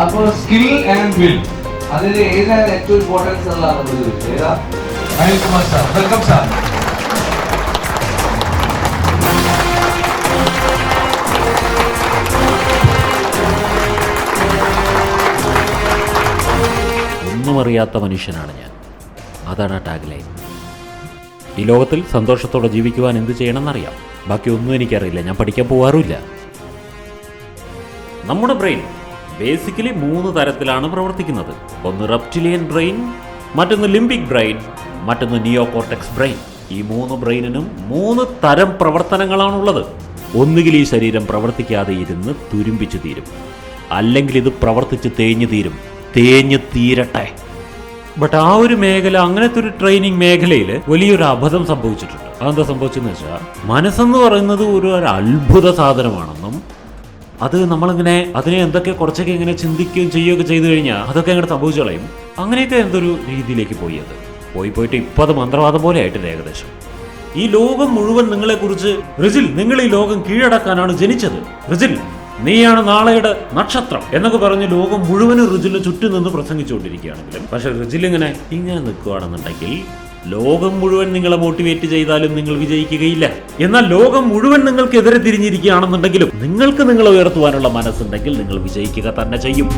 അപ്പോൾ skill and will അതിന് ഏതാണ് ഏറ്റവും ഇമ്പോർട്ടൻസ് ഉള്ളതാണ് നമ്മൾ ചോദിച്ചത്. ഏതാ? Anilkumar sir, welcome sir. ഒന്നും അറിയാത്ത മനുഷ്യനാണ് ഞാൻ, അതാണ് ടാഗ് ലൈൻ. ഈ ലോകത്തിൽ സന്തോഷത്തോടെ ജീവിക്കുവാൻ എന്ത് ചെയ്യണമെന്നറിയാം, ബാക്കി ഒന്നും എനിക്കറിയില്ല, ഞാൻ പഠിക്കാൻ പോകാറുമില്ല. നമ്മുടെ ബ്രെയിൻ ബേസിക്കലി 3 തരത്തിലാണ് പ്രവർത്തിക്കുന്നത്. ഒന്ന് റെപ്റ്റിലിയൻ ബ്രെയിൻ, മറ്റൊന്ന് ലിംബിക് ബ്രെയിൻ, മറ്റൊന്ന് നിയോകോർട്ടെക്സ് ബ്രെയിൻ. ഈ 3 ബ്രെയിനിനും 3 തരം പ്രവർത്തനങ്ങളാണുള്ളത്. ഒന്നുകിൽ ഈ ശരീരം പ്രവർത്തിക്കാതെ ഇരുന്ന് തുരുമ്പിച്ചു തീരും, അല്ലെങ്കിൽ ഇത് പ്രവർത്തിച്ച് തേഞ്ഞു തീരട്ടെ. ബട്ട് ആ ഒരു മേഖല, അങ്ങനത്തെ ഒരു ട്രെയിനിങ് മേഖലയിൽ വലിയൊരു അബദ്ധം സംഭവിച്ചിട്ടുണ്ട്. അതെന്താ സംഭവിച്ചെന്ന് വെച്ചാൽ, മനസ്സെന്ന് പറയുന്നത് ഒരു അത്ഭുത സാധനമാണെന്നും അത് നമ്മളിങ്ങനെ അതിനെ എന്തൊക്കെ കുറച്ചൊക്കെ ഇങ്ങനെ ചിന്തിക്കുകയും ചെയ്യുകയൊക്കെ ചെയ്തു കഴിഞ്ഞാൽ അതൊക്കെ അങ്ങനെ സംഭവിച്ചു കളയും. അങ്ങനെയൊക്കെ എന്തൊരു രീതിയിലേക്ക് പോയിട്ട് ഇപ്പം അത് മന്ത്രവാദം പോലെ ആയിട്ടില്ല ഏകദേശം. ഈ ലോകം മുഴുവൻ നിങ്ങളെക്കുറിച്ച്, റിജിൽ നിങ്ങൾ ഈ ലോകം കീഴടക്കാനാണ് ജനിച്ചത്, റിജിൽ നീയാണ് നാളെയുടെ നക്ഷത്രം എന്നൊക്കെ പറഞ്ഞ് ലോകം മുഴുവനും റിജിലിന് ചുറ്റും നിന്ന് പ്രസംഗിച്ചുകൊണ്ടിരിക്കുകയാണെങ്കിലും, പക്ഷെ റിജിൽ ഇങ്ങനെ നിൽക്കുകയാണെന്നുണ്ടെങ്കിൽ ലോകം മുഴുവൻ നിങ്ങളെ മോട്ടിവേറ്റ് ചെയ്താലും നിങ്ങൾ വിജയിക്കുകയില്ല. എന്നാൽ ലോകം മുഴുവൻ നിങ്ങൾക്കെതിരെ തിരിഞ്ഞിരിക്കുകയാണെന്നുണ്ടെങ്കിലും നിങ്ങൾക്ക് നിങ്ങളെ ഉയർത്തുവാനുള്ള മനസ്സുണ്ടെങ്കിൽ നിങ്ങൾ വിജയിക്കുക തന്നെ ചെയ്യും.